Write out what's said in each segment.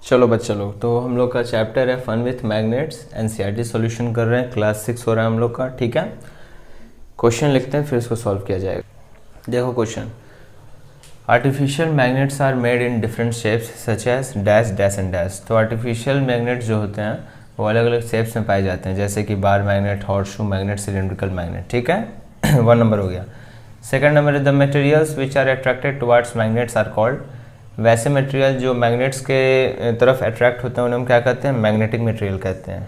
चलो बच्चा लोग, तो हम लोग का चैप्टर है fun with magnets, NCERT solution कर रहे हैं। क्लास 6 हो रहा है हम लोग का, ठीक है। क्वेश्चन लिखते हैं फिर इसको सॉल्व किया जाएगा। देखो question, artificial magnets are made in different shapes such as dash dash and dash. तो आर्टिफिशियल मैग्नेट्स जो होते हैं वो अलग अलग शेप्स में पाए जाते हैं, जैसे कि bar magnet, horseshoe magnet, cylindrical magnet, ठीक है। 1 नंबर हो गया। Second number, the materials which are attracted towards magnets are called. वैसे मटेरियल जो मैग्नेट्स के तरफ अट्रैक्ट होते हैं उन्हें हम क्या कहते हैं? मैग्नेटिक मटेरियल कहते हैं।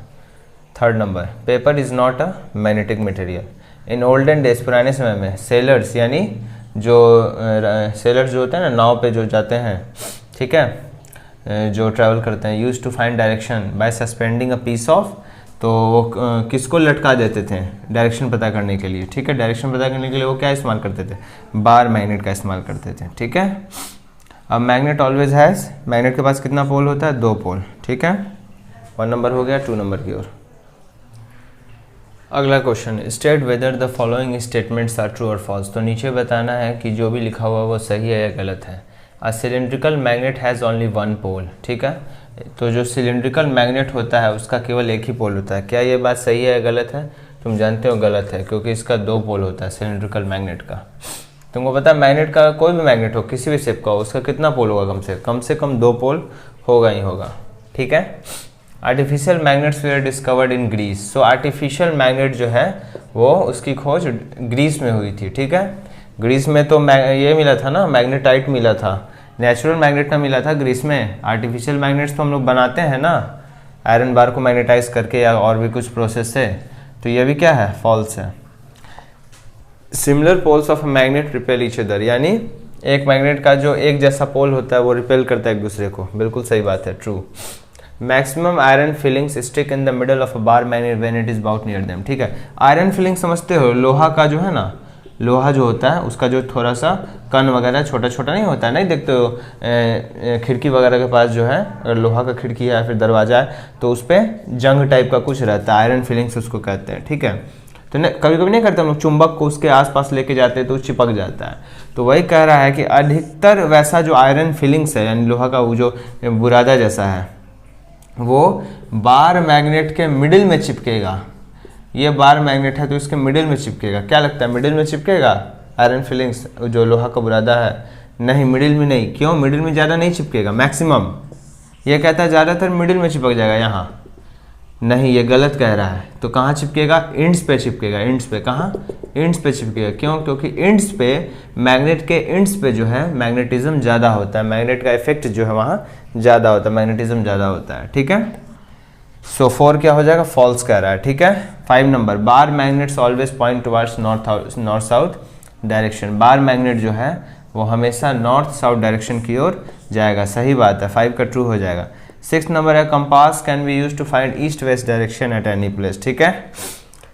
Third number, paper is not a magnetic material. In olden days, पुराने समय में, सेलर्स यानी जो सेलर्स जो होते हैं ना, नाव पे जो जाते हैं, ठीक है, जो ट्रैवल करते हैं, use to find direction by suspending a piece of. तो वो किसको लटका देते थे डायरेक्शन पता करने के लिए, ठीक है। डायरेक्शन पता करने के लिए वो क्या इस्तेमाल करते थे? बार मैग्नेट का इस्तेमाल करते थे, ठीक है। अब मैग्नेट ऑलवेज हैज़, मैग्नेट के पास कितना पोल होता है? 2 पोल, ठीक है। 1 नंबर हो गया। 2 नंबर की ओर अगला question, state whether the following statements are true और फॉल्स। तो नीचे बताना है कि जो भी लिखा हुआ वो सही है या गलत है। A cylindrical magnet has only 1 पोल, ठीक है। तो जो सिलेंड्रिकल मैग्नेट होता है उसका केवल एक ही पोल होता है। क्या ये बात सही है या गलत है? तुम जानते हो गलत है, क्योंकि इसका 2 पोल होता है सिलेंड्रिकल मैग्नेट का। तुमको पता है मैग्नेट का, कोई भी मैग्नेट हो किसी भी शेप का हो, उसका कितना पोल होगा? कम से कम 2 पोल होगा ही होगा, ठीक है। Artificial magnets were discovered in Greece. So artificial magnet जो है वो उसकी खोज ग्रीस में हुई थी, ठीक है। ग्रीस में तो ये मिला था ना, मैग्नेटाइट मिला था, नेचुरल मैग्नेट का मिला था ग्रीस में। आर्टिफिशियल मैग्नेट्स तो हम लोग बनाते हैं ना, आयरन बार को मैग्नेटाइज करके या और भी कुछ प्रोसेस से। तो ये भी क्या है? फॉल्स है। Similar poles of magnet repel each other, यानी एक मैग्नेट का जो एक जैसा पोल होता है वो रिपेल करता है एक दूसरे को। बिल्कुल सही बात है, true. Maximum iron filings stick in the middle of a bar magnet when it is about near them, ठीक है। आयरन फिलिंग समझते हो? लोहा का जो है ना, लोहा जो होता है उसका जो थोड़ा सा कण वगैरह छोटा छोटा नहीं होता है, नहीं देखते हो खिड़की वगैरह के पास जो है, अगर लोहा का खिड़की है या फिर दरवाजा है तो उस पर जंग टाइप का कुछ रहता है, आयरन फिलिंग्स उसको कहते हैं, ठीक है। तो कभी कभी नहीं करते हम लोग, चुंबक को उसके आसपास लेके जाते हैं तो चिपक जाता है। तो वही कह रहा है कि अधिकतर वैसा जो आयरन फिलिंग्स है, यानी लोहा का वो जो बुरादा जैसा है, वो बार मैग्नेट के मिडिल में चिपकेगा। ये बार मैग्नेट है तो इसके मिडिल में चिपकेगा। क्या लगता है मिडिल में चिपकेगा आयरन फिलिंग्स जो लोहा का बुरादा है? नहीं, मिडिल में नहीं। क्यों? मिडिल में ज़्यादा नहीं चिपकेगा, मैक्सिमम। ये कहता है ज़्यादातर मिडिल में चिपक जाएगा, यहाँ नहीं, ये गलत कह रहा है। तो कहाँ चिपकेगा? इंड्स पे चिपकेगा। इंड्स पे, कहाँ? इंड्स पे चिपकेगा। क्यों? क्योंकि इंड्स पे, मैग्नेट के इंड्स पे जो है मैग्नेटिज्म ज़्यादा होता है, मैग्नेट का इफेक्ट जो है वहाँ ज़्यादा होता है, मैग्नेटिज्म ज़्यादा होता है, ठीक है। सो 4 क्या हो जाएगा? फॉल्स कह रहा है, ठीक है। 5 नंबर, बार magnets always point towards north south direction. Bar magnet जो है वो हमेशा नॉर्थ साउथ डायरेक्शन की ओर जाएगा। सही बात है, 5 का ट्रू हो जाएगा। 6 नंबर है, compass can be use to find east west direction at any place, ठीक है।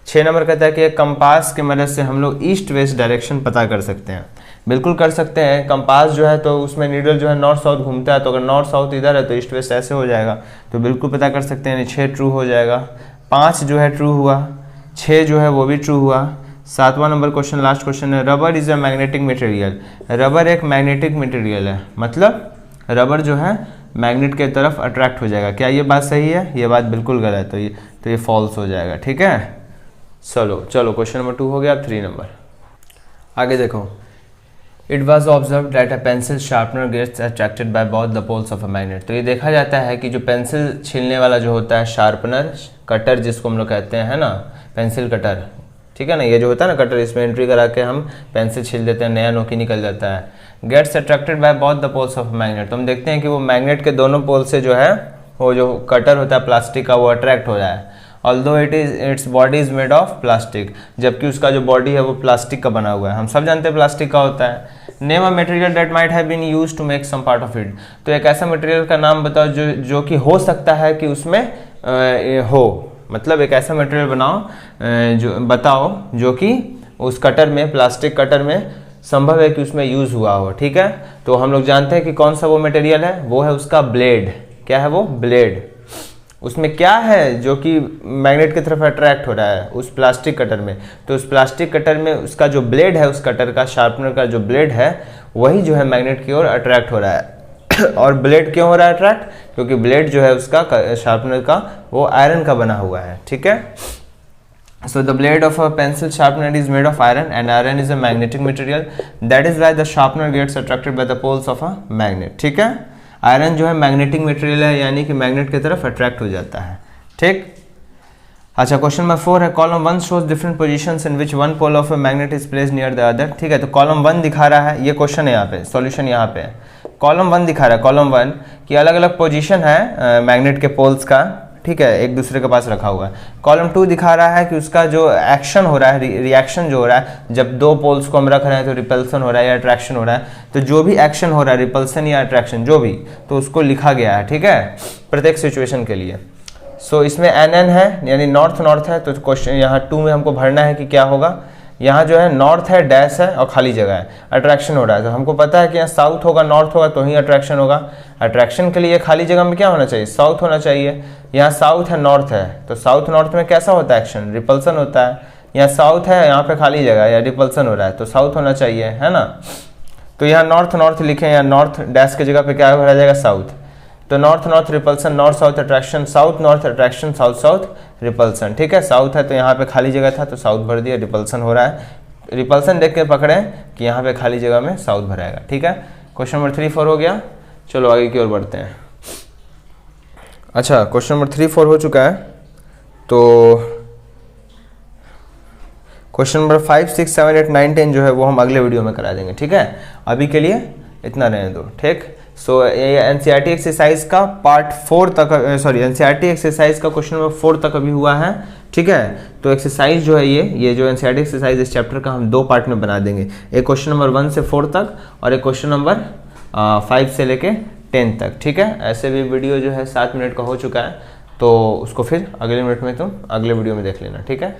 6 नंबर कहता है कि कंपास की मदद से हम लोग ईस्ट वेस्ट डायरेक्शन पता कर सकते हैं। बिल्कुल कर सकते हैं। कंपास जो है तो उसमें नीडल जो है नॉर्थ साउथ घूमता है, तो अगर नॉर्थ साउथ इधर है तो ईस्ट वेस्ट ऐसे हो जाएगा, तो बिल्कुल पता कर सकते हैं। 6 ट्रू हो जाएगा। 5 जो है ट्रू हुआ, 6 जो है वो भी ट्रू हुआ। 7वां नंबर क्वेश्चन, लास्ट क्वेश्चन है, rubber is a magnetic material. Rubber एक मैग्नेटिक मटेरियल है, मतलब रबर जो है मैग्नेट के तरफ अट्रैक्ट हो जाएगा। क्या ये बात सही है? ये बात बिल्कुल गलत है, तो ये फॉल्स हो जाएगा, ठीक है। चलो क्वेश्चन नंबर 2 हो गया। 3 नंबर आगे देखो, it was observe that a pencil sharpener gets attracted by both the poles of a magnet. तो ये देखा जाता है कि जो पेंसिल छीलने वाला जो होता है, शार्पनर, कटर जिसको हम लोग कहते हैं, है ना, पेंसिल कटर, ठीक है ना, ये जो होता है ना कटर, इसमें एंट्री करा के हम पेंसिल छील देते हैं, नया नोकी निकल जाता है। Gets attracted by both the poles of magnet. तो हम देखते हैं कि वो मैग्नेट के दोनों पोल से जो है वो जो कटर होता है प्लास्टिक का, वो अट्रैक्ट हो रहा है। Although its body is made of plastic, जबकि उसका जो बॉडी है वो प्लास्टिक का बना हुआ है। हम सब जानते हैं प्लास्टिक का होता है। Name a material that might have been used to make some part of it. तो एक ऐसा मटेरियल का नाम बताओ जो कि हो सकता है कि उसमें हो, मतलब एक ऐसा मटेरियल बताओ जो कि उस कटर में, प्लास्टिक कटर में संभव है कि उसमें यूज हुआ हो, ठीक है। तो हम लोग जानते हैं कि कौन सा वो मटेरियल है, वो है उसका ब्लेड। क्या है वो? ब्लेड। उसमें क्या है जो कि मैग्नेट की तरफ अट्रैक्ट हो रहा है उस प्लास्टिक कटर में? तो उस प्लास्टिक कटर में उसका जो ब्लेड है, उस कटर का, शार्पनर का जो ब्लेड है, वही जो है मैग्नेट की ओर अट्रैक्ट हो रहा है। और ब्लेड क्यों हो रहा है अट्रैक्ट? क्योंकि ब्लेड जो है उसका शार्पनर का वो आयरन का बना हुआ है, ठीक है। So the blade of a pencil sharpener is made of iron and iron is a magnetic material. That is why the sharpener gets attracted by the poles of a magnet. ठीक है, iron जो है magnetic material है, यानी कि magnet की तरफ attract हो जाता है, ठीक। अच्छा, क्वेश्चन नंबर 4 है column 1 shows different positions in which one pole of a magnet is placed near the other. ठीक है, तो कॉलम 1 दिखा रहा है, ये क्वेश्चन है यहाँ पे, सॉल्यूशन यहाँ पे है। कॉलम 1 दिखा रहा है, कॉलम 1 की अलग अलग पोजीशन है मैग्नेट के पोल्स का, ठीक है, एक दूसरे के पास रखा हुआ है। कॉलम 2 दिखा रहा है कि उसका जो एक्शन हो रहा है, रिएक्शन जो हो रहा है, जब दो पोल्स को हम रख रहे हैं तो रिपल्सन हो रहा है या अट्रैक्शन हो रहा है, तो जो भी एक्शन हो रहा है, रिपल्सन या अट्रैक्शन जो भी, तो उसको लिखा गया है, ठीक है, प्रत्येक सिचुएशन के लिए। सो इसमें NN है, यानी नॉर्थ नॉर्थ है, तो क्वेश्चन यहाँ 2 में हमको भरना है कि क्या होगा। यहाँ जो है नॉर्थ है, डैश है और खाली जगह है, अट्रैक्शन हो रहा है, तो हमको पता है कि यहाँ साउथ होगा, नॉर्थ होगा तो ही अट्रैक्शन होगा। अट्रैक्शन के लिए खाली जगह में क्या होना चाहिए? साउथ होना चाहिए। यहाँ साउथ है, नॉर्थ है, तो साउथ नॉर्थ में कैसा होता है एक्शन? रिपल्सन होता है। यहाँ साउथ है, यहाँ पे खाली जगह है या रिपल्सन हो रहा है, तो साउथ होना चाहिए, है ना। तो यहाँ नॉर्थ नॉर्थ लिखे, यहाँ नॉर्थ डैश की जगह पे क्या भरा जाएगा? साउथ। तो north north repulsion, north south attraction, south north attraction, south south repulsion, ठीक है। साउथ है तो यहाँ पे खाली जगह था तो साउथ भर दिया, रिपल्सन हो रहा है, रिपल्सन देख के पकड़े कि यहाँ पे खाली जगह में साउथ भराएगा, ठीक है। क्वेश्चन नंबर 3 4 हो गया, चलो आगे की ओर बढ़ते हैं। अच्छा, क्वेश्चन नंबर 3 4 हो चुका है, तो क्वेश्चन नंबर 5 6 7 8 9 10 जो है वो हम अगले वीडियो में करा देंगे, ठीक है। अभी के लिए इतना रहने दो, ठीक। सो NCERT एक्सरसाइज का पार्ट 4 तक, सॉरी NCERT एक्सरसाइज का क्वेश्चन नंबर 4 तक अभी हुआ है, ठीक है। तो एक्सरसाइज जो है ये जो NCERT एक्सरसाइज इस चैप्टर का हम 2 पार्ट में बना देंगे, एक क्वेश्चन नंबर 1 से 4 तक और एक क्वेश्चन नंबर 5 से लेके 10 तक, ठीक है। ऐसे भी वीडियो जो है 7 मिनट का हो चुका है, तो उसको फिर अगले मिनट में तुम अगले वीडियो में देख लेना, ठीक है।